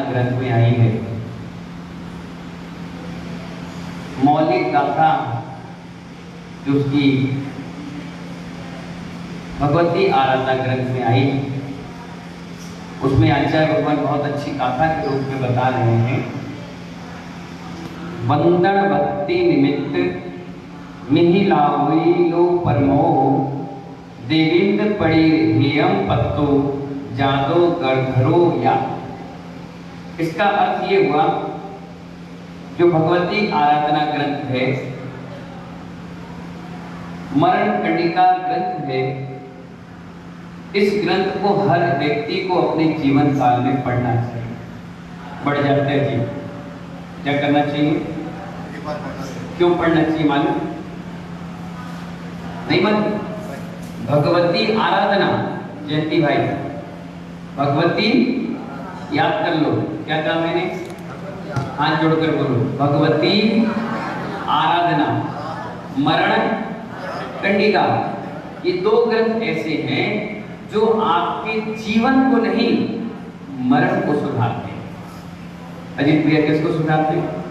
ग्रंथ में आई है। मौलिक गाथा जो उसकी भगवती आराधना ग्रंथ में आई, उसमें आचार्य भगवान बहुत अच्छी गाथा के रूप में बता रहे हैं। वंदन भक्ति निमित्त मिहिलावी लो परमो देविंद पड़ी हेयम पत्तो जादो गर्धरो या। इसका अर्थ ये हुआ, जो भगवती आराधना ग्रंथ है, मरण कंडिका ग्रंथ है, इस ग्रंथ को हर व्यक्ति को अपने जीवन काल में पढ़ना चाहिए। बढ़ जाता है जी, क्या करना चाहिए? क्यों पढ़ना चाहिए मालूम? नहीं मालूम? भगवती आराधना, जयंती भाई, भगवती याद कर लो, क्या कहा मैंने? हाथ जोड़कर बोलो, भगवती आराधना, मरण कंडिका। ये दो ग्रंथ ऐसे हैं जो आपके जीवन को नहीं, मरण को सुधारते हैं। अजीत भैया किसको सुधारते हैं?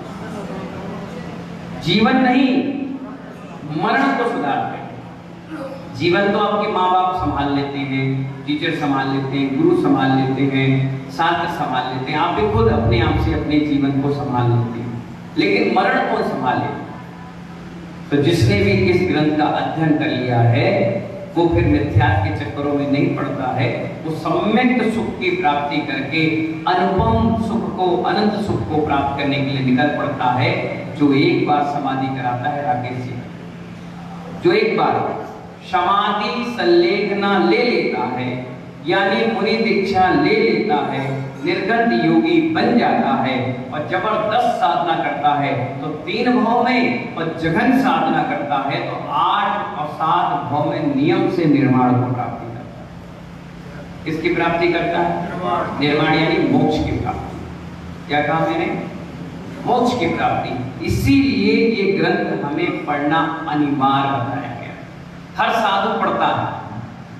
जीवन नहीं, मरण को सुधारते हैं। जीवन तो आपके माँ बाप संभाल लेते हैं, टीचर संभाल लेते हैं, गुरु संभाल लेते हैं, छात्र संभाल लेते हैं, आप भी खुद अपने आप से अपने जीवन को संभाल लेते हैं, लेकिन मरण कौन संभाले? तो जिसने भी इस ग्रंथ का अध्ययन कर लिया है, वो फिर मिथ्या के चक्करों में नहीं पड़ता है। वो सम्यक सुख की प्राप्ति करके अनुपम सुख को, अनंत सुख को प्राप्त करने के लिए निकल पड़ता है। जो एक बार समाधि कराता है राकेश जी, जो एक बार समाधि संलेखना ले लेता है, यानी मुनि दीक्षा ले लेता है, निर्गत योगी बन जाता है और जबरदस्त साधना करता है, तो 3 भाव में, और जघन साधना करता है तो 8 और 7 भाव में नियम से निर्माण को प्राप्ति करता है। किसकी प्राप्ति करता है? निर्माण यानी मोक्ष की प्राप्ति। क्या कहा मैंने? मोक्ष की प्राप्ति। इसीलिए ये ग्रंथ हमें पढ़ना अनिवार्य बताया गया। हर साधु पढ़ता है,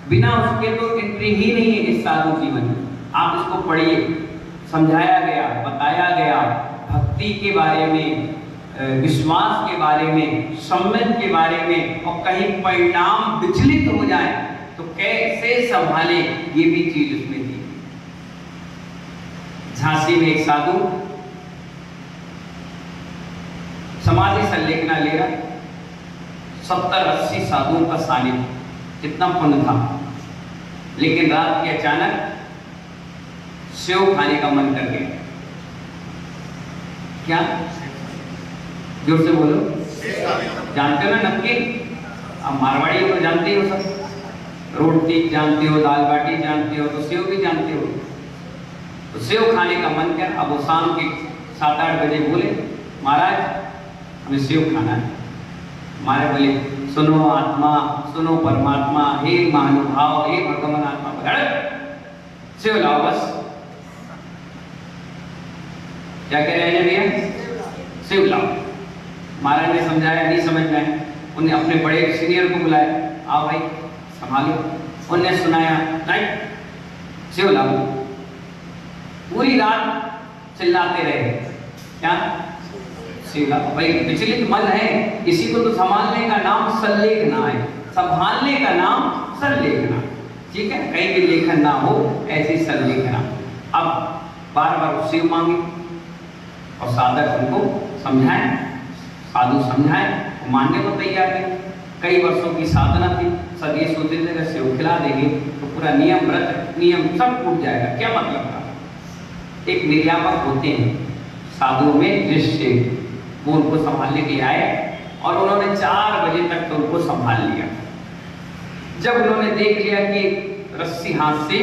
बिना उसके तो एंट्री ही नहीं है इस साधु जीवन में। आप इसको पढ़िए, समझाया गया, बताया गया, भक्ति के बारे में, विश्वास के बारे में, सम्यक के बारे में, और कहीं परिणाम विचलित हो जाए तो कैसे संभाले, ये भी चीज उसमें थी। झांसी में एक साधु समाधि संलेखना ले रहा, 70-80 साधुओं का सानिध्य, कितना पुण्य था। लेकिन रात के अचानक सेव खाने का मन कर गया। क्या? जोर से बोलो। जानते हो ना नमकीन? अब मारवाड़ी को जानते हो सब, रोटी जानते हो, दाल बाटी जानते हो, तो सेव भी जानते हो। तो सेव खाने का मन कर, अब वो शाम के 7-8 बजे बोले, महाराज हमें सेव खाना है। हमारे बोले, सुनो आत्मा, सुनो परमात्मा, हे महानुभाव, हे भगवान आत्मा, सेव लाओ बस। क्या कह रहे हैं भैया? सेव लाओ। महाराज ने समझाया, नहीं समझ में आया, उन्हें अपने बड़े सीनियर को बुलाया, आओ भाई संभालो। उन्हें सुनाया, नहीं सेव लाओ। पूरी रात चिल्लाते रहे, क्या? भाई विचलित मन है, इसी को तो संभालने का नाम संलेखना है, संभालने का नाम संलेखना। ठीक है, कहीं भी लेखन ना हो, ऐसी संलेखना। अब बार बार उससे मांगे और साधक उनको समझाए, साधु समझाए, वो मानने को तैयार है। कई वर्षों की साधना थी, सब ये सोचते थे से वो खिला देंगे तो पूरा नियम, व्रत नियम सब टूट जाएगा। क्या मतलब था? एक निर्यापक होते हैं साधुओं में, जिससे वो उनको संभालने के लिए आए और उन्होंने 4 बजे तक तो उनको संभाल लिया। जब उन्होंने देख लिया कि रस्सी हाथ से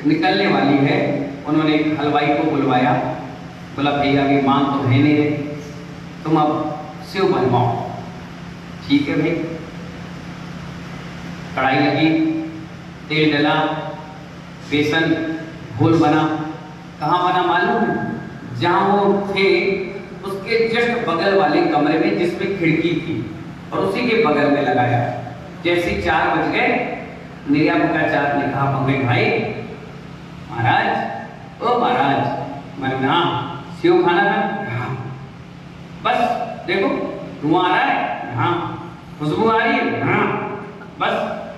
निकलने वाली है, उन्होंने एक हलवाई को बुलवाया, बोला भैया अभी मान तो है नहीं रहे, तुम अब सेव बनवाओ। ठीक है भाई, कढ़ाई लगी, तेल डला, बेसन घोल बना। कहाँ बना मालूम है? जहाँ वो थे उसके जस्ट बगल वाले कमरे में, जिसमें खिड़की थी, और उसी के बगल में लगाया। जैसे 4 बज गए, निर्यापकाचार्य ने कहा, पंकज भाई महाराज, ओ महाराज मैंने कहा हाँ। सेव खाना था? हाँ। बस देखो धुआं आ रहा है? हाँ। खुशबू आ रही है? हाँ। बस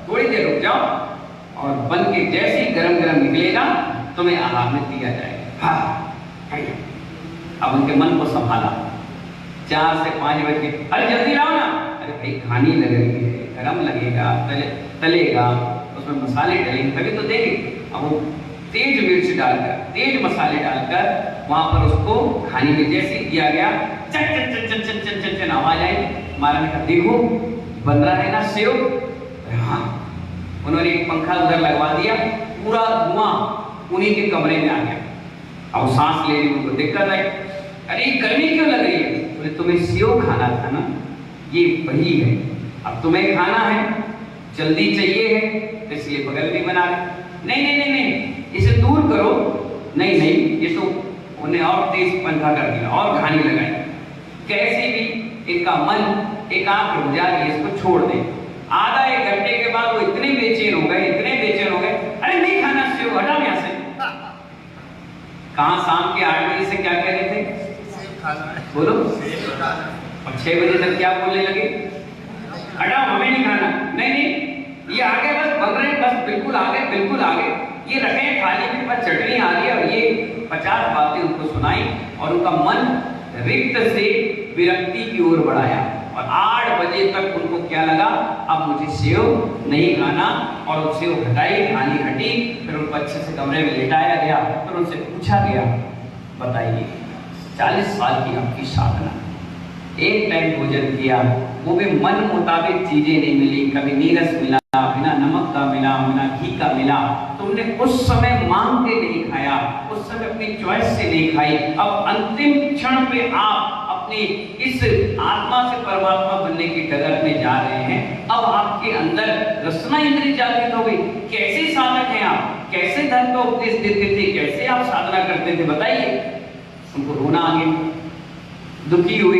थोड़ी देर रुक जाओ और बन के जैसे ही गरम गरम निकलेगा तुम्हें आहार में दिया जाएगा। हाँ। अब उनके मन को संभाला। 4 से 5 बजे, अरे जल्दी लाओ ना। अरे भाई खानी लग रही है, गरम लगेगा, तलेगा, उसमें मसाले डलेंगे तभी तो देंगे। अब वो तेज मिर्च डालकर, तेज मसाले डालकर वहां पर उसको खाने में जैसे दिया गया, चट चट चट चट चट चट चट चट आवाज आई। महाराज ने कहा देखो बन रहा है ना सेव। हाँ। उन्होंने एक पंखा उधर लगवा दिया, पूरा धुआं उन्हीं के कमरे में आ गया। अब सांस लेने में उनको दिक्कत आई। अरे गर्मी क्यों लग रही है? बोले तुम्हें सेव खाना था ना, ये वही है। अब तुम्हें खाना है, जल्दी चाहिए है, तो इसलिए बगल में बना रहे। नहीं नहीं नहीं नहीं, इसे दूर करो। नहीं नहीं, ये तो उन्हें और तेज पंखा कर दिया और खाने लगाई। कैसे भी इनका मन एकाग्र हो जाए, इसको छोड़ दे। आधा 1 घंटे के बाद वो इतने बेचैन हो गए, इतने बेचैन हो गए, अरे नहीं खाना सेव, हटाओ यहाँ से। कहाँ शाम के 8 बजे से क्या कह रहे थे? बोलो। और 6 बजे तक क्या बोलने लगे? हटाओ हमें नहीं खाना। नहीं नहीं, ये आगे बस बन रहे, बस बिल्कुल आगे, बिल्कुल आगे। ये रखे थाली में, पर चटनी आ गई और ये 50 बातें उनको सुनाई और उनका मन रिक्त से विरक्ति की ओर बढ़ाया। और 8 बजे तक उनको क्या लगा, अब मुझे सेव नहीं खाना। और वो सेव हटाई, खानी हटी, फिर उनको अच्छे से कमरे में लेटाया गया। फिर उनसे पूछा गया बताइए 40 साल की आपकी साधना, एक टाइम भोजन किया, वो भी मन मुताबिक चीजें नहीं मिली, कभी नीरस मिला, बिना नमक का मिला, बिना घी का मिला। तुमने उस समय मांग के नहीं खाया, उस समय अपनी चॉइस से नहीं खाई। अब अंतिम क्षण पे आप अपनी इस आत्मा से परमात्मा बनने की डगर में जा रहे हैं। अब आपके अंदर रसना इंद्रिय जागृत हो गई। कैसे साधक हैं आप? कैसे धर्म का उपदेश देते थे? कैसे आप साधना करते थे? बताइए। उनको रोना आ गया, दुखी हुए,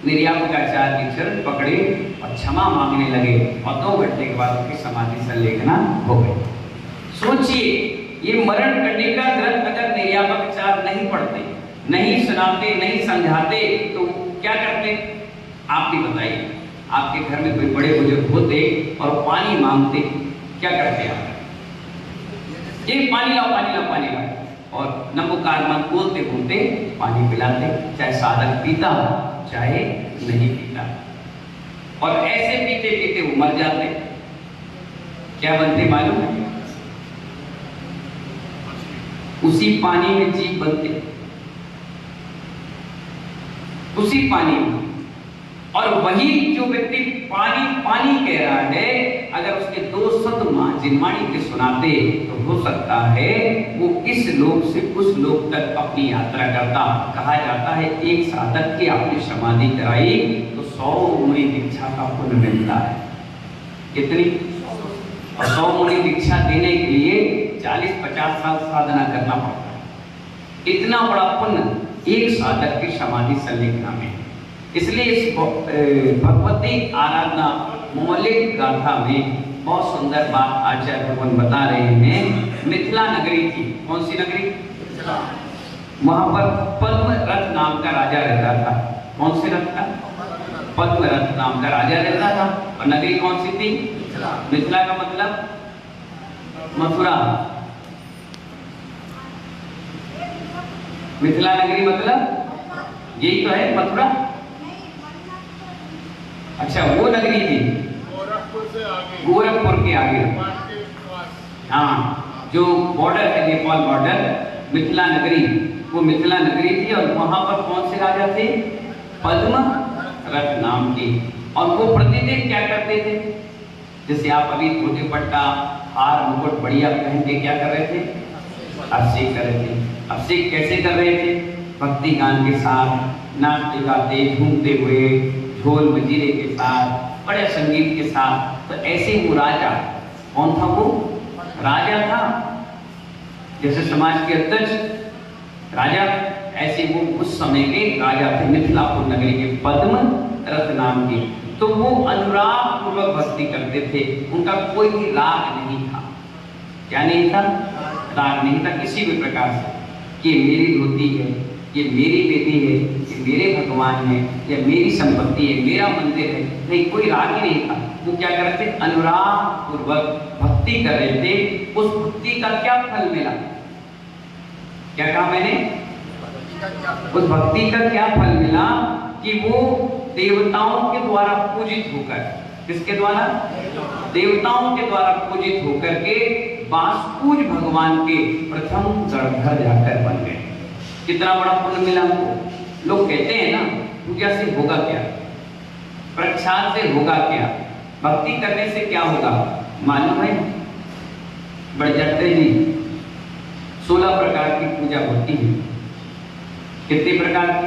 निर्यापकाचार्य के चरण पकड़े और क्षमा मांगने लगे। और 2 घंटे के बाद उनकी समाधि संलेखना हो गई। सोचिए, ये मरण करने का ग्रंथ अगर निर्यापकाचार्य नहीं पढ़ते, नहीं सुनाते, नहीं समझाते तो क्या करते? आप भी बताइए। आपके घर में कोई बड़े बुजुर्ग होते और पानी मांगते, क्या करते आप? ये पानी लाओ, पानी लाओ, पानी लाओ, और नमोकार मन बोलते बोलते पानी पिलाते, चाहे साधक पीता चाहे नहीं पीता। और ऐसे पीते पीते वो मर जाते। क्या बनते मालूम है? उसी पानी में जीव बनते, उसी पानी में। और वही जो व्यक्ति पानी पानी कह रहा है, अगर उसके 2 शब्द जिनवाणी के सुनाते तो हो सकता है वो इस लोक से उस लोक तक अपनी यात्रा करता। कहा जाता है एक साधक की आपने समाधि कराई तो 100 मुनि दीक्षा का पुण्य मिलता है। कितनी? और 100 मुनि दीक्षा देने के लिए 40-50 साल साधना करना पड़ता है। इतना बड़ा पुण्य एक साधक की समाधि संलेखना में। इसलिए इस भगवती आराधना मौलिक गाथा में बहुत सुंदर बात आचार्य भगवान बता रहे हैं। मिथिला नगरी थी। कौन सी नगरी? वहां पर पद्मरथ नाम का राजा रहता था। कौन से रथ था? पद्मरथ नाम का राजा रहता था। और नगरी कौन सी थी? मिथिला का मतलब मथुरा। मिथिला नगरी मतलब यही तो है, मथुरा। अच्छा, वो नगरी थी गोरखपुर के आगे। हाँ, जो बॉर्डर है नेपाल बॉर्डर, मिथिला नगरी, वो मिथिला नगरी थी। और वहां पर कौन से राजा थे? पद्मरथ नाम के। और वो प्रतिदिन क्या करते थे? जैसे आप अभी धोती पट्टा, हार मुकुट बढ़िया पहन के क्या कर रहे थे? अभिषेक कर रहे थे। अभिषेक कैसे कर रहे थे? भक्ति गान के साथ, नाचते गाते झूमते हुए, ढोल मजीरे के साथ, बड़े संगीत के साथ। तो ऐसे वो राजा, कौन था वो? राजा था। जैसे समाज के अध्यक्ष राजा, ऐसे वो उस समय के राजा थे, मिथिलापुर नगरी के पद्मरथ नाम के। तो वो अनुराग पूर्वक भक्ति करते थे। उनका कोई भी राग नहीं था। क्या नहीं था? राग नहीं था किसी भी प्रकार से। कि मेरी धोती है, ये मेरी बेटी है, ये मेरे भगवान है, ये मेरी संपत्ति है, मेरा मंदिर है। नहीं, कोई राग ही नहीं था। वो क्या कर रहे थे? अनुराग पूर्वक भक्ति कर रहे थे। उस भक्ति का क्या फल मिला? क्या कहा मैंने? उस भक्ति का क्या फल मिला कि वो देवताओं के द्वारा पूजित होकर, किसके द्वारा? देवताओं के द्वारा पूजित होकर के वासुपूज भगवान के प्रथम गणधर जाकर बन गए। कितना बड़ा पुण्य मिला हमको। लोग कहते हैं ना, पूजा से होगा क्या, प्रसाद से होगा क्या, भक्ति करने से क्या होगा? मालूम है? बड़जत्रे जी 16 प्रकार की पूजा होती है। कितने प्रकार की?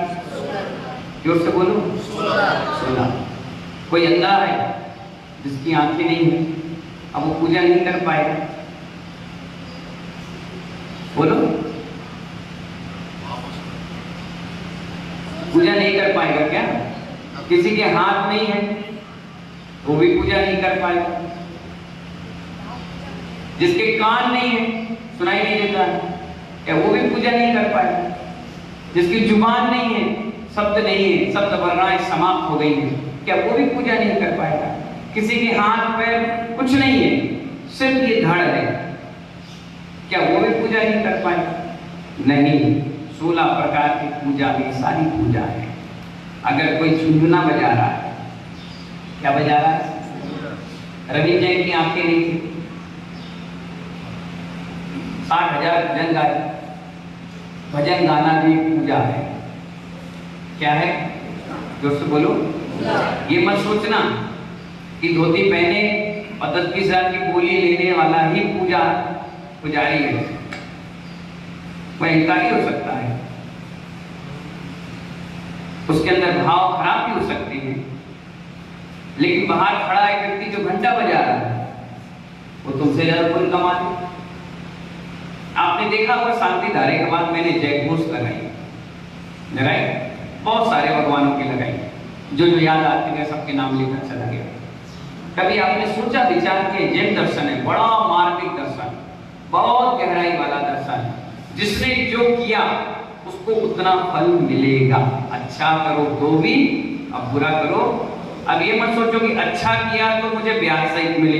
जोर से बोलो। 16। कोई अंधा है जिसकी आंखें नहीं है, अब वो पूजा नहीं कर पाएगा। बोलो, पूजा नहीं कर पाएगा क्या? किसी के हाथ नहीं है, वो भी पूजा नहीं कर पाएगा। जिसके कान नहीं है, सुनाई नहीं देता है, क्या वो भी पूजा नहीं कर पाएगा? जिसकी जुबान नहीं है, शब्द नहीं है, शब्द वर्णाएं समाप्त हो गई हैं, क्या वो भी पूजा नहीं कर पाएगा? किसी के हाथ पैर कुछ नहीं है, सिर्फ ये धड़ है, क्या वो भी पूजा नहीं कर पाएगा? नहीं, 16 प्रकार की पूजा में सारी पूजा है। अगर कोई झुनझुना बजा रहा है, क्या बजा रहा है? रवि जैन की आंखें नहीं थी, 60,000 भजन गाए। भजन गाना भी पूजा है। क्या है? जोर से बोलो। ये मत सोचना कि धोती पहने और 10-20 हजार की बोली लेने वाला ही पुजारी है। वह अहंकारी हो सकता है, उसके अंदर भाव खराब भी हो सकते हैं, लेकिन बाहर खड़ा एक व्यक्ति जो घंटा बजा रहा है, वो तुमसे ज्यादा पुण्य कमाते। आपने देखा होगा शांति धारे के बाद मैंने जय घोष लगाई, बहुत सारे भगवानों की लगाई, जो याद आते गए सबके नाम लेकर चला गया। कभी आपने सोचा विचार किया? जैन दर्शन है बड़ा मार्मिक दर्शन, बहुत गहराई वाला दर्शन। जिसने जो किया उसको उतना फल मिलेगा। अच्छा करो तो भी, अब बुरा करो। अब ये मत सोचो कि अच्छा किया तो मुझे ब्याज सहित मिले,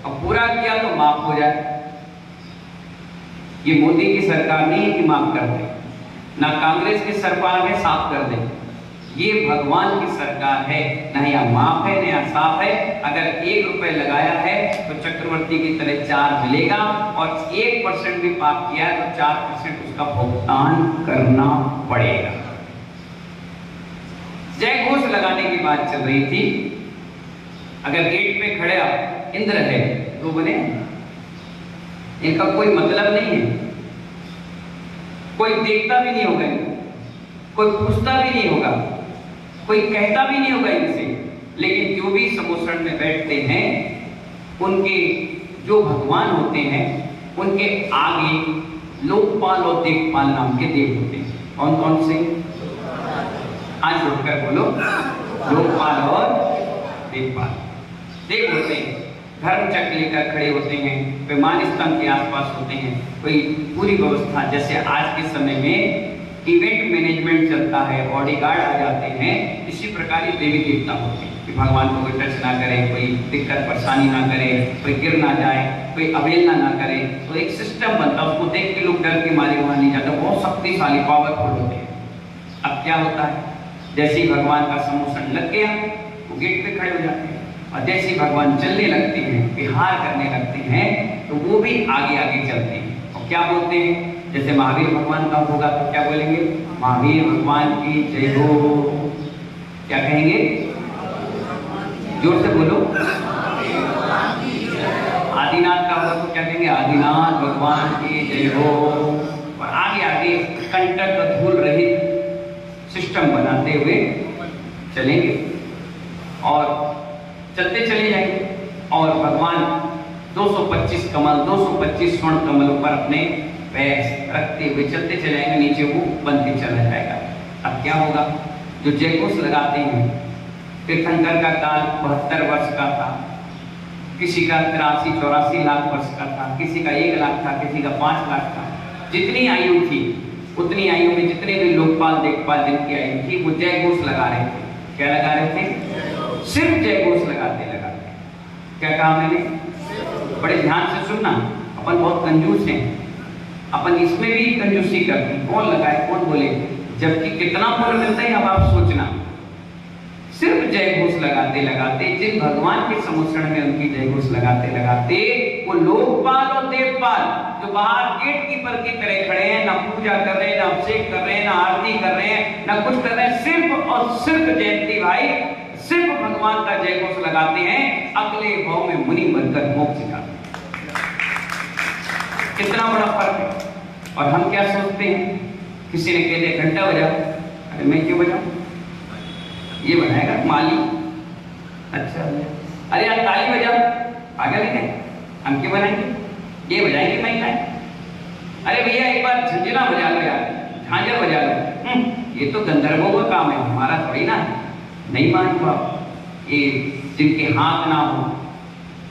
अब बुरा किया तो माफ हो जाए। ये मोदी की सरकार नहीं है कि माफ कर दे, ना कांग्रेस की सरकार है साफ कर दे। ये भगवान की सरकार है, ना यहाँ माफ है ना यहाँ साफ है। अगर 1 रुपए लगाया है तो चक्रवर्ती की तरह 4 मिलेगा, और 1% भी पाप किया है तो 4% उसका भुगतान करना पड़ेगा। जय घोष लगाने की बात चल रही थी। अगर गेट पे खड़ा इंद्र है तो बोले इनका कोई मतलब नहीं है, कोई देखता भी नहीं होगा, कोई पूछता भी नहीं होगा, कोई कहता भी नहीं होगा इनसे, लेकिन जो भी समोसण में बैठते हैं उनके जो भगवान होते हैं उनके आगे लोकपाल और देखपाल नाम के देव होते हैं। कौन कौन से? आज उठकर बोलो। लोकपाल और देखपाल देव होते हैं। धर्म चक्र लेकर खड़े होते हैं, विमान स्तंभ के आसपास होते हैं। कोई पूरी व्यवस्था, जैसे आज के समय में इवेंट मैनेजमेंट चलता है, बॉडीगार्ड आ जाते हैं, इसी प्रकार देवी देवता होते हैं कि भगवान को कोई टच ना करे, कोई दिक्कत परेशानी ना करे, कोई गिर ना जाए, कोई अवहेलना ना करे। तो एक सिस्टम बनता है, उसको देख के लोग डर के मारे वहां नहीं जाते। बहुत शक्तिशाली पावरफुल होते हैं। अब क्या होता है, जैसे ही भगवान का समोसन लग गया वो गेट पे खड़े हो जाते हैं, और जैसे ही भगवान चलने लगते हैं, विहार करने लगते हैं, तो वो भी आगे आगे चलते हैं। और क्या बोलते हैं? जैसे महावीर भगवान का होगा तो क्या बोलेंगे? महावीर भगवान की जय हो। क्या कहेंगे? जोर से बोलो। आदिनाथ का होगा तो क्या कहेंगे? आदिनाथ भगवान की जय हो। और आगे आगे कंटक धूल रहित सिस्टम बनाते हुए चलेंगे और चलते चले जाएंगे। और भगवान 225 कमल, 225 स्वर्ण कमलों पर अपने पैर रखते हुए चलते चले जाएंगे, नीचे वो बनते चला जाएगा। अब क्या होगा? जो जयघोष लगाते हैं, तीर्थंकर का काल 72 वर्ष का था, किसी का 83-84 लाख वर्ष का था, किसी का 1 लाख था, किसी का 5 लाख था। जितनी आयु थी उतनी आयु में जितने भी लोकपाल देखपाल जिनकी आयु थी वो जय घोष लगा रहे थे। क्या लगा रहे थे? सिर्फ जय घोष लगाते लगाते। क्या कहा मैंने? बड़े ध्यान से सुनना, अपन बहुत कंजूस हैं, अपन इसमें भी कंजूसी करते हैं, कौन लगाए कौन बोले, जबकि कितना पुण्य मिलता है अब आप सोचना। सिर्फ जय घोष लगाते लगाते, जिन भगवान के सम्मुखरण में उनकी जय घोष लगाते लगाते वो लोकपाल और देवपाल जो बाहर गेट कीपर की तरह खड़े हैं, ना पूजा कर रहे हैं, ना अभिषेक कर रहे हैं, ना आरती कर रहे हैं, ना कुछ कर रहे हैं, सिर्फ और सिर्फ जयंती भाई सिर्फ भगवान का जय घोष लगाते हैं, अगले भाव में मुनि बनकर मोक्ष जाते हैं। कितना बड़ा फर्क है। और हम क्या सोचते हैं, किसी ने कह दिया घंटा बजा, अरे मैं क्यों बजाऊं, ये बनाएगा माली, अच्छा अरे यार ताली बजाओ, पागल है क्या, हम क्यों बनाएंगे, ये बजाएंगे महिलाएं, अरे भैया एक बार झंझना बजा लो यार, झांझर बजा लो, ये तो गंधर्वों का काम है, हमारा थोड़ी ना है। नहीं मान पाओ। ये जिनके हाथ ना हो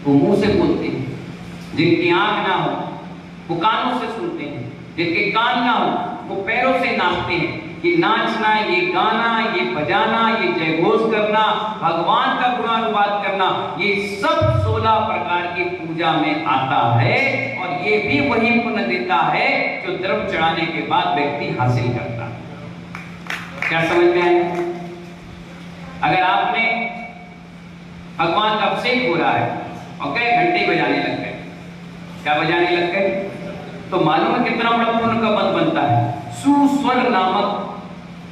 वो मुंह से बोलते हैं, जिनकी आंख ना हो वो कानों से सुनते हैं, जिनके कान ना हो वो पैरों से नाचते हैं। ये नाचना, ये गाना, ये बजाना, ये जय घोष करना, भगवान का गुणानुवाद करना, ये सब 16 प्रकार की पूजा में आता है। और ये भी वही पुण्य देता है जो द्रव्य चढ़ाने के बाद व्यक्ति हासिल करता है। क्या समझ में आया? अगर आपने भगवान का अभिषेक हो रहा है और कई घंटे बजाने लग गए, क्या बजाने लग गए, तो मालूम है कितना बड़ा पुण्य का बंध बनता है। सुस्वर नामक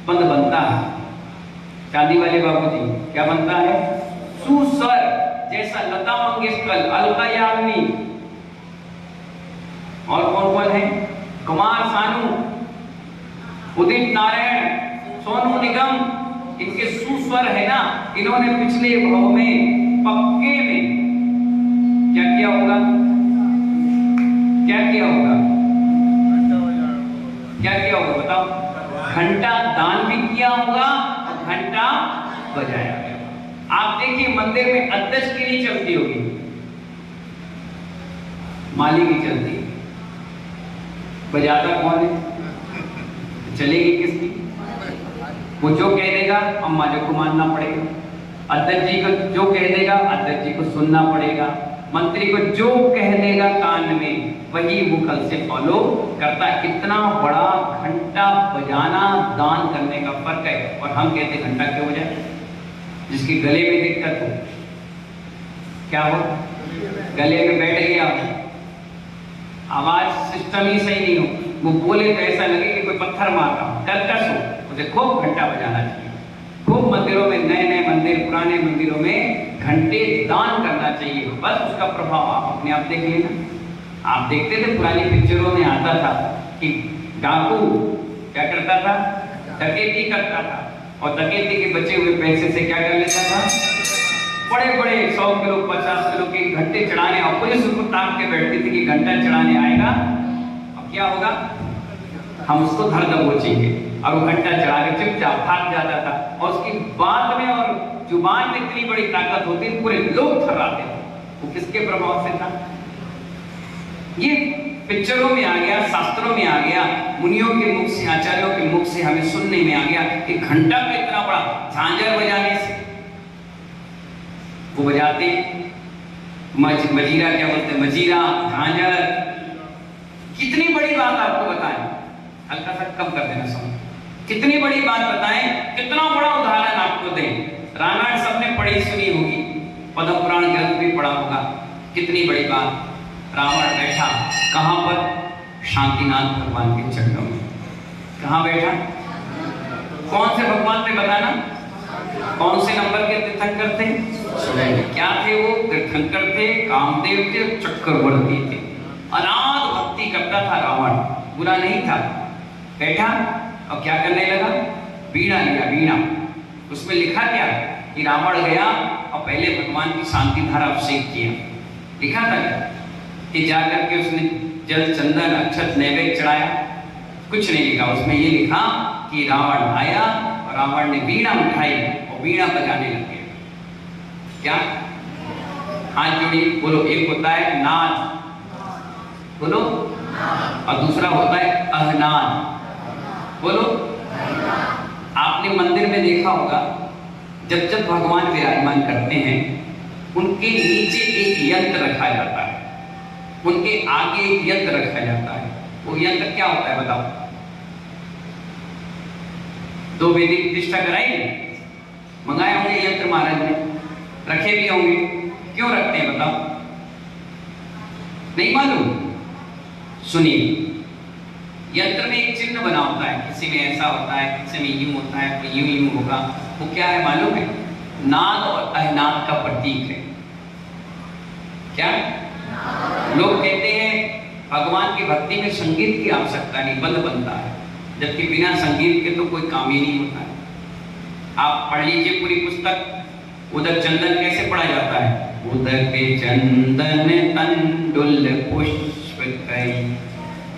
बंध बनता है। चांदी वाले बाबूजी क्या बनता है? सुस्वर, जैसा लता मंगेशकर, अलका याग्निक और कौन कौन है, कुमार सानू, उदित नारायण, सोनू निगम, इनके सुस्वर है ना, इन्होंने पिछले भाव में पक्के में क्या किया होगा, क्या किया होगा, क्या किया होगा बताओ? घंटा दान भी किया होगा और घंटा बजाया गया। आप देखिए मंदिर में अध्यक्ष की नहीं चलती होगी, माली की चलती, बजाता कौन है, चलेगी किसकी? वो जो कह देगा अम्मा जी को मानना पड़ेगा, अध्यक्ष जी को जो कह देगा अध्यक्ष जी को सुनना पड़ेगा, मंत्री को जो कह देगा कान में वही वो कल से फॉलो करता है। कितना बड़ा घंटा बजाना दान करने का फर्क है। और हम कहते घंटा क्यों बजाए? जिसके गले में दिक्कत हो, क्या हो, गले में बैठ गया, आवाज सिस्टम ही सही नहीं हो, वो बोले तो ऐसा लगे कि कोई पत्थर मार रहा हो, कर्कश हो, उसे खूब घंटा बजाना चाहिए। खूब मंदिरों में, नए नए मंदिर, पुराने मंदिरों में घंटे दान करना चाहिए, बस उसका प्रभाव आप अपने आप देख लेना। आप देखते थे पुरानी पिक्चरों में आता था कि डाकू क्या करता था, डकैती करता था, और डकैती के बचे हुए पैसे से क्या कर लेता था, बड़े बड़े 100 किलो 50 किलो के घंटे चढ़ाने, और पुलिस उसको ताक के बैठती थी कि घंटा चढ़ाने आएगा, अब क्या होगा, हम उसको धर दबोचेंगे, और वो घंटा चढ़ा के चुपचाप भाग जाता था। और उसकी बात में और जुबान में इतनी बड़ी ताकत होती, पूरे लोग थर्राते थे। वो किसके प्रभाव से था? ये पिक्चरों में आ गया, शास्त्रों में आ गया, मुनियों के मुख से, आचार्यों के मुख से हमें सुनने में आ गया कि घंटा का इतना बड़ा, झांझर बजाने से वो बजाते मजीरा, क्या बोलते हैं, मजीरा, झांझर, कितनी बड़ी बात आपको बताएं, हल्का सा कम कर देना समय, कितनी बड़ी बात बताएं, कितना बड़ा उदाहरण आपको दें। रामायण सबने पढ़ी सुनी होगी, पद्म पुराण ग्रंथ भी पढ़ा होगा। कितनी बड़ी बात, रावण बैठा कहां पर, शांतिनाथ भगवान के चरणों में। कहां बैठा, कौन से भगवान थे बताना, कौन से नंबर के तीर्थंकर थे, क्या थे वो, तीर्थंकर थे, कामदेव थे, चक्रवर्ती थे, अनाथ भक्ति करता था रावण, बुरा नहीं था। बैठा और क्या करने लगा, वीणा लिया, वीणा, उसमें लिखा क्या कि रावण गया और पहले भगवान की शांति धारा अभिषेक किया, लिखा था क्या कि जाकर के उसने जल चंदन अक्षत नैवेद्य चढ़ाया, कुछ नहीं लिखा, उसमें ये लिखा कि रावण आया और रावण ने वीणा उठाई और वीणा बजाने लग गया। क्या, हाथ जोड़ी बोलो, एक होता है नाद, बोलो, और दूसरा होता है अहनाद। बोलो। आपने मंदिर में देखा होगा, जब जब भगवान विराजमान करते हैं उनके नीचे एक यंत्र रखा जाता है, उनके आगे एक यंत्र रखा जाता है। वो यंत्र क्या होता है बताओ? 2 वेदी प्रतिष्ठा कराई, मंगाए होंगे यंत्र महाराज ने, रखे भी होंगे। क्यों रखते हैं बताओ? नहीं मालूम? सुनिए, यंत्र में एक चिन्ह बना होता है, किसी में ऐसा होता है, किसी में यूं होता है, कोई यूं यूं होगा। वो क्या है मालूम है? नाद और अहनाद का प्रतीक है। क्या? लोग कहते हैं भगवान की भक्ति में संगीत की आवश्यकता नहीं, बंद बनता है, जबकि बिना संगीत के तो कोई काम ही नहीं होता है। आप पढ़ लीजिए पूरी पुस्तक। उदक चंदन कैसे पढ़ा जाता है? उदक चंदन तंडुल पुष्प कई।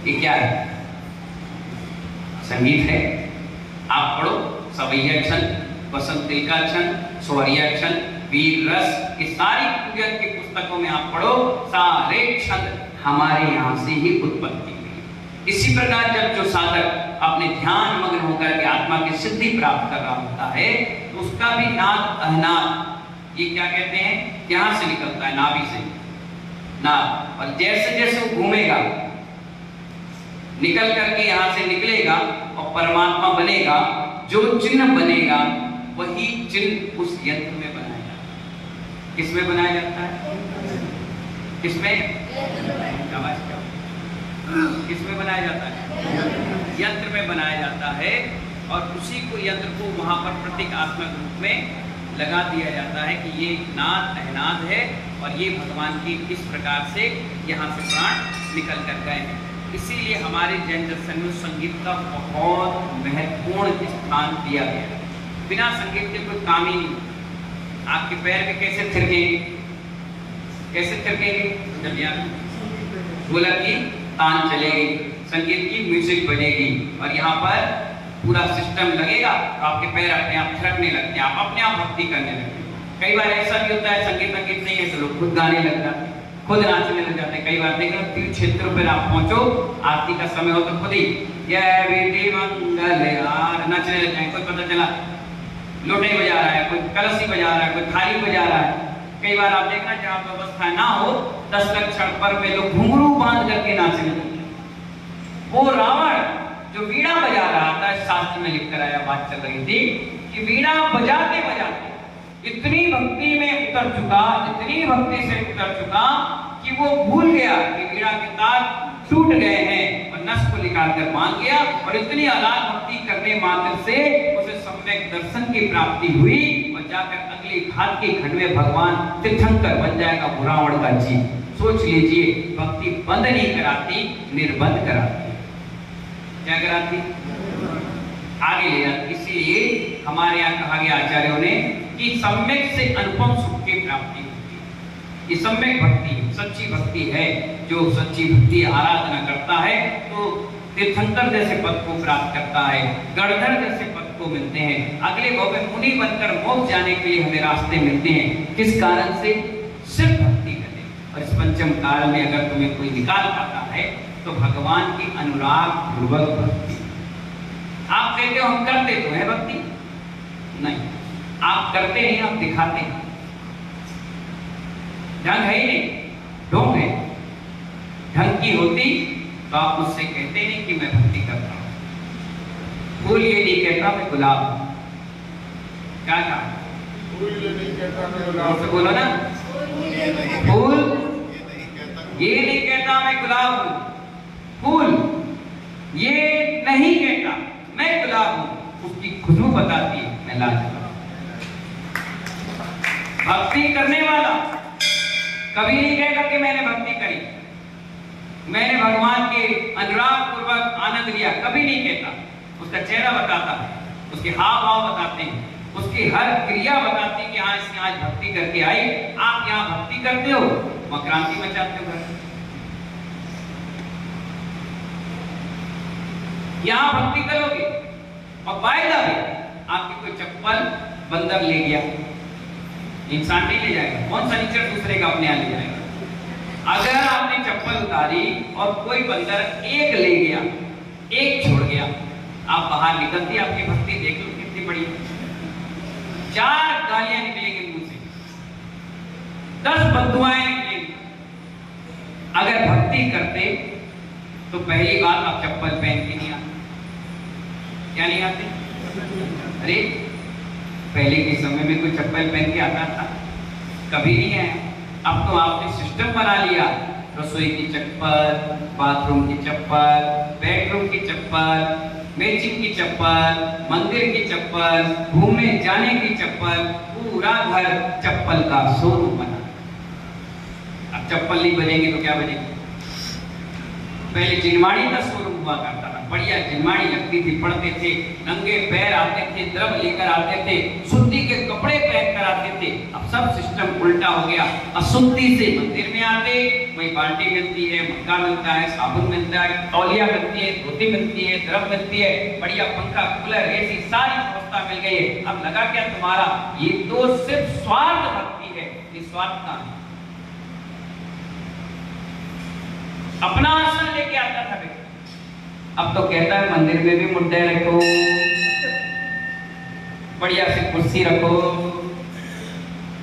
ये क्या है? संगीत है। आप पढ़ो सवैया छंद, बसंत का छंद, स्वरिया छंद, वीर रस, ये सारी पूजा की पुस्तकों में आप पढ़ो, सारे छंद हमारे यहाँ से ही उत्पत्ति हुई। इसी प्रकार जब जो साधक अपने ध्यान मग्न होकर के आत्मा की सिद्धि प्राप्त कर रहा होता है तो उसका भी नाद अहनाद, ये क्या कहते हैं, यहाँ से निकलता है, नाभि से नाद। और जैसे जैसे वो घूमेगा, निकल करके यहाँ से निकलेगा और परमात्मा बनेगा, जो चिन्ह बनेगा वही चिन्ह उस यंत्र में बनाया जाता है। किसमें बनाया जाता है? किसमें? किसमें बनाया जाता है? यंत्र में बनाया जाता है। और उसी को यंत्र को वहां पर प्रतीकात्मक रूप में लगा दिया जाता है कि ये नाद अहनाद है और ये भगवान की इस प्रकार से यहाँ से प्राण निकल कर गए हैं। इसीलिए हमारे जैन दर्शन में संगीत का बहुत महत्वपूर्ण स्थान दिया गया है। बिना संगीत के कोई काम ही नहीं। आपके पैर में कैसे थिरकेंगे? कैसे थिरकेंगे? जब यहाँ ढोलक की तान चलेगी, संगीत की म्यूजिक बजेगी और यहाँ पर पूरा सिस्टम लगेगा तो आपके पैर अपने आप थिरकने लगते हैं, आप अपने आप भक्ति करने लगते हैं। कई बार ऐसा भी होता है संगीत नहीं है तो लोग खुद गाने लग जाते हैं, खुद नाचने लग जाते हैं। कई बार देखो तीर्थ क्षेत्र पर आप पहुंचो, आरती का समय हो तो खुद ही जय बेटी मंगल यार नाचने लग जाए। कोई पता चला लोटे बजा रहा है, कोई कलसी बजा रहा है, कोई थाली बजा रहा है। कई बार आप देखना जहाँ व्यवस्था ना हो 10 लक्षण पर में लोग घुंघरू बांध करके नाचने लगते। वो रावण जो वीणा बजा रहा था, शास्त्र में लिख कर आया, बात चल रही थी कि वीणा बजाते बजाते इतनी भक्ति में उतर चुका, इतनी भक्ति से उतर चुका कि वो भूल गया कि वीणा के तार टूट गए हैं और नस को निकाल कर बांध गया और इतनी अलाप भक्ति करने मात्र से उसे सम्यक दर्शन की प्राप्ति हुई और जाकर अगली घात के खंड में भगवान तीर्थंकर बन जाएगा रावण का जी। सोच लीजिए, भक्ति बंद नहीं कराती, निर्बंध कराती। क्या कराती? आगे ले जाती। इसीलिए हमारे यहाँ कहा गया आचार्यों ने कि सम्यक से अनुपम सुख की प्राप्ति होती है। ये सम्यक भक्ति, सच्ची भक्ति है। जो सच्ची भक्ति आराधना करता है तो तीर्थंकर जैसे पद को प्राप्त करता है, गणधर जैसे पद को मिलते हैं, अगले भाव में मुनि बनकर मोक्ष जाने के लिए हमें रास्ते मिलते हैं। किस कारण से? सिर्फ भक्ति करने। और इस पंचम काल में अगर तुम्हें कोई निकाल पाता है तो भगवान की अनुराग पूर्वक भक्ति। आप कहते हो हम करते तो है भक्ति, नहीं, आप करते नहीं, आप दिखाते हैं। ढंग है ही नहीं, ढोंग है। ढंग की होती तो आप मुझसे कहते नहीं कि मैं भक्ति करता हूं। फूल ये नहीं कहता मैं गुलाब हूं। क्या कहा? फूल ये नहीं कहता मैं गुलाब हूं। बोलो ना, फूल ये नहीं कहता मैं गुलाब हूं। फूल ये नहीं कहता मैं गुलाब हूं। उसकी खुशबू बताती है मैं लाजवाब। भक्ति करने वाला कभी नहीं कहेगा कि मैंने भक्ति करी, मैंने भगवान के अनुराग पूर्वक आनंद लिया, कभी नहीं कहता। उसका चेहरा बताता है, उसके हाव भाव बताते हैं, उसकी हर क्रिया बताती है कि हाँ इसने आज भक्ति करके आई। आप यहाँ भक्ति करते हो, वह क्रांति मचाते हो। यहाँ भक्ति करोगे और फायदा भी, आपकी कोई चप्पल बंदर ले गया, इंसान नहीं ले जाएगा, कौन सनीचर दूसरे का अपने यहाँ ले जाएगा। अगर आपने चप्पल उतारी और कोई बंदर एक ले गया, एक छोड़ गया, आप बाहर निकलती आपकी भक्ति देख लो कितनी बड़ी। 4 गालियां निकलेंगी मुंह से, 10 बद्दुआएं निकलेंगी। अगर भक्ति करते तो पहली बात आप चप्पल पहन के नहीं आते। क्या नहीं आते? अरे पहले के समय में कोई चप्पल पहन के आता था? कभी नहीं है। अब तो आपने सिस्टम बना लिया, रसोई की चप्पल, बाथरूम की चप्पल, बेडरूम की चप्पल, मैचिंग की चप्पल, मंदिर की चप्पल, घूमने जाने की चप्पल, पूरा घर चप्पल का शोरूम बना। अब चप्पल नहीं बनेगी तो क्या बनेगी? पहले जिनवाड़ी का शोरूम हुआ करता था, बढ़िया जिनवाड़ी लगती थी, पढ़ते थे, नंगे पैर आते थे, द्रव लेकर आते थे, सूती के कपड़े पहन कर आते थे। अब सब सिस्टम उल्टा हो गया। अशुद्धि से मंदिर में आते, वही बाल्टी मिलती है, मग्गा मिलता है, साबुन मिलता है, तौलिया मिलती है, धोती मिलती है, द्रव मिलती है, बढ़िया पंखा, कूलर, एसी, सारी व्यवस्था मिल गई है। अब लगा क्या तुम्हारा? ये तो सिर्फ स्वार्थ भक्ति है, निस्वार्थ का। अपना आसन लेके आता था व्यक्ति, अब तो कहता है मंदिर में भी मुद्दे रखो, बढ़िया से कुर्सी रखो,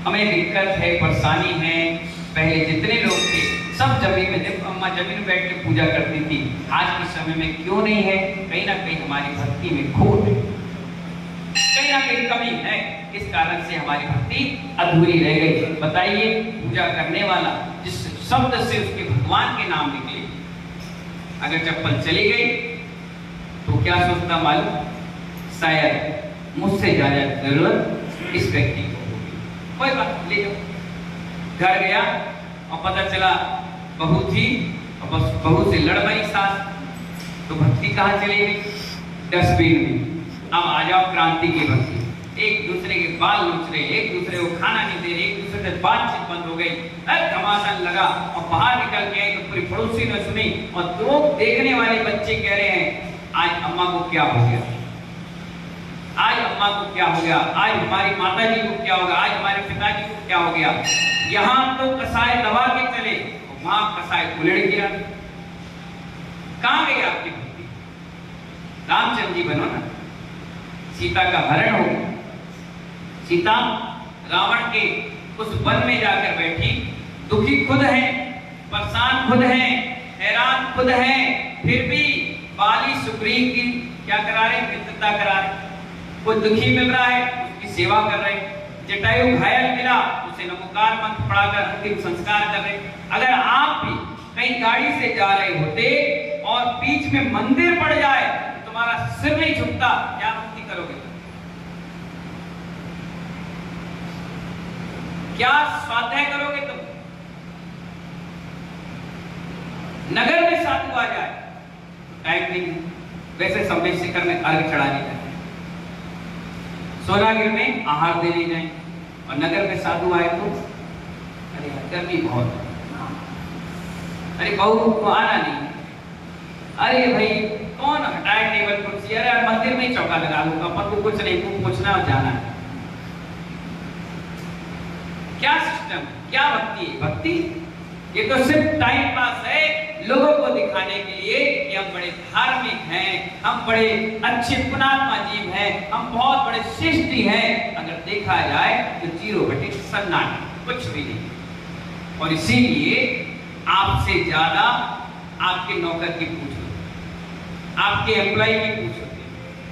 हमें दिक्कत है, परेशानी है। पहले जितने लोग थे सब जमीन में, देखो अम्मा जमीन में बैठ के पूजा करती थी, आज के समय में क्यों नहीं है? कहीं ना कहीं हमारी भक्ति में खोट है, कहीं ना कहीं कमी है। इस कारण से हमारी भक्ति अधूरी रह गई। बताइए, पूजा करने वाला जिस शब्द से उसके भगवान के नाम निकले, अगर चप्पल चली गई तो क्या सोचता मालूम? शायद मुझसे ज्यादा जरूरत इस व्यक्ति को होगी। कोई बात, ले जाओ। घर गया और पता चला बहू थी और बस बहू से लड़ गई सास, तो भक्ति कहाँ चली गई? डस्टबिन में। अब आ जाओ क्रांति की भक्ति। एक दूसरे के बाल नोच रहे, एक दूसरे को खाना नहीं दे रहे, एक दूसरे से बातचीत बंद हो गई, घमासान लगा और बाहर निकल के आई तो पूरी पड़ोसी ने सुनी और दो देखने वाले बच्चे कह रहे हैं, आज अम्मा को क्या हो गया, आज अम्मा को क्या हो गया, आज हमारी माता जी को क्या होगा, आज हमारे पिताजी को क्या हो गया। यहाँ तो कसाई दबा के चले, वहां कसाई उलट गया। कहां गई आपकी भक्ति? रामचंद्र जी बनो ना। सीता का हरण हो गया। सीता रावण के उस वन में जाकर बैठी, दुखी खुद है, परेशान खुद है, हैरान खुद है, फिर भी बाली सुग्रीव की क्या करा रहे? मित्रता करा रहे। कोई दुखी मिल रहा है उसकी सेवा कर रहे, जटायु घायल मिला उसे नमोकार मंत्र पढ़ाकर अंतिम संस्कार कर रहे। अगर आप भी कहीं गाड़ी से जा रहे होते और बीच में मंदिर पड़ जाए तो तुम्हारा सिर नहीं झुकता, क्या भक्ति करोगे? क्या स्वाध्याय करोगे तुम? नगर में साधु आ जाए, टाइम नहीं, वैसे समय शिखर में अर्घ चढ़ाने जाए, सोनागिर में आहार देने जाए, और नगर में साधु आए तो अरे गर्मी बहुत, अरे बहू को आना नहीं, अरे भाई कौन हटाए टेबल कुर्सी, अरे मंदिर में ही चौका लगा लूंगा, अपन को कुछ नहीं, पूछना और जाना है। क्या सिस्टम, क्या भक्ति है? भक्ति ये तो सिर्फ टाइम पास है, लोगों को दिखाने के लिए कि हम बड़े धार्मिक हैं, हम बड़े अच्छे पुण्यात्मा जीव हैं, हम बहुत बड़े शिष्ट हैं। अगर देखा जाए तो जीरो बटे सन्नाटा, कुछ भी नहीं। और इसीलिए आपसे ज्यादा आपके नौकर की पूछ होती, आपके एम्प्लॉय की पूछ होती है,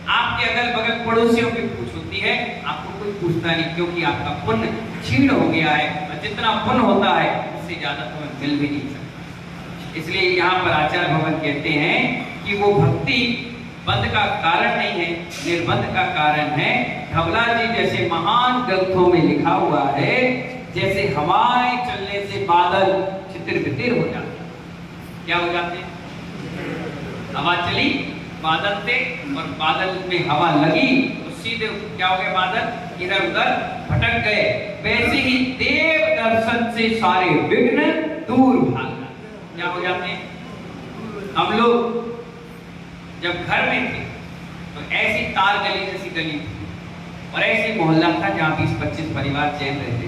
आपके अगल बगल पड़ोसियों की पूछ होती है। आपको कोई पूछता नहीं, क्योंकि आपका पुण्य क्षीण हो गया है, और जितना पुण्य होता है उससे ज्यादा तुम्हें मिल भी नहीं सकता। इसलिए यहाँ पर आचार्य भगवान कहते हैं कि वो भक्ति बंध का कारण नहीं है, निर्बंध का कारण है। धवला जी जैसे महान ग्रंथों में लिखा हुआ है, जैसे हवाएं चलने से बादल छितिर-बितिर हो जाते। क्या हो जाते? हवा चली बादल से, और बादल में हवा लगी तो सीधे क्या हो गए? बादल इधर उधर भटक गए। वैसे ही देव दर्शन से सारे विघ्न दूर भाग जाते। क्या हो जाते हैं? हम लोग जब घर में थे तो ऐसी तार गली जैसी गली थी, और ऐसी मोहल्ला था जहाँ 20-25 परिवार चैन रहते थे।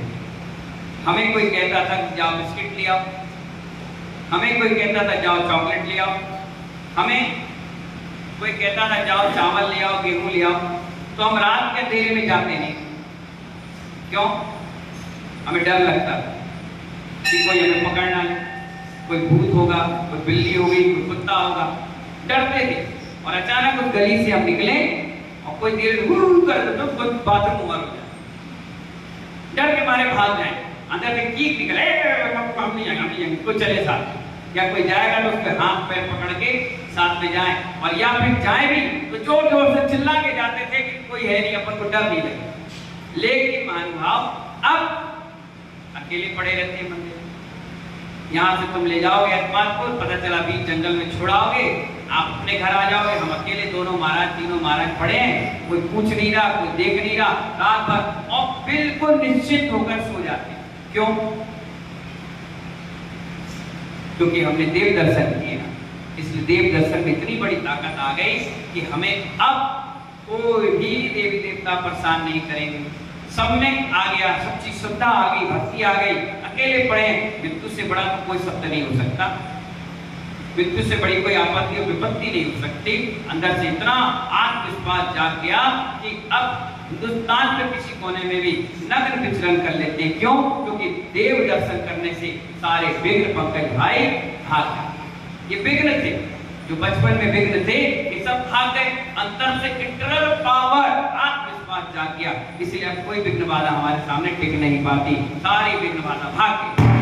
हमें कोई कहता था कि जाओ बिस्किट ले आओ, हमें कोई कहता था जाओ चॉकलेट ले आओ, हमें कोई कहता था जाओ चावल ले आओ, गेहूं ले आओ, तो हम रात के अंधेरे में जाते नहीं। क्यों? हमें डर लगता कि कोई हमें पकड़ ना ले, कोई भूत होगा, कोई बिल्ली होगी, कोई कुत्ता होगा, डरते थे। और अचानक उस गली से हम निकले और कोई देर कर दे तो कोई बाथरूम उमर हो जाए, डर के मारे भाग जाए, अंदर से कीक निकले, हम नहीं आएंगे, कोई चले साथ, या कोई जाएगा तो उसके हाथ पैर पकड़ के साथ में जाए, और या फिर जाए भी तो जोर जोर से चिल्ला के जाते थे कि कोई है नहीं, अपन को डर नहीं लगे। लेकिन महानुभाव अब अकेले पड़े रहते हैं मंदिर, यहाँ से तुम ले जाओगे अहमदपुर, पता चला बीच जंगल में छोड़ाओगे, आप अपने घर आ जाओगे, हम अकेले दोनों महाराज तीनों महाराज पड़े हैं, कोई पूछ नहीं रहा, कोई देख नहीं रहा, रात भर, और बिल्कुल निश्चित होकर सो जाते हैं। क्यों? क्योंकि हमने देव दर्शन किए ना, इसलिए देव दर्शन में इतनी बड़ी ताकत आ गई कि हमें अब कोई भी देवी देवता परेशान नहीं करेंगे। सब में आ गया, सच्ची श्रद्धा आ गई, भक्ति आ गई, अकेले पड़े, मृत्यु से बड़ा तो कोई शब्द नहीं हो सकता, मृत्यु से बड़ी कोई आपत्ति और विपत्ति नहीं हो सकती। अंदर से इतना आत्मविश्वास जाग गया कि अब हिंदुस्तान के किसी कोने में भी नग्न विचरण कर लेते हैं। क्यों? क्योंकि देव दर्शन करने से सारे विघ्न पंकज भाई भाग गए। ये विघ्न थे जो बचपन में विघ्न थे, ये सब भाग गए। अंदर से इंटरनल पावर, आत्मविश्वास जाग गया, इसलिए अब कोई विघ्न बाधा हमारे सामने टिक नहीं पाती, सारी विघ्न बाधा भाग गई।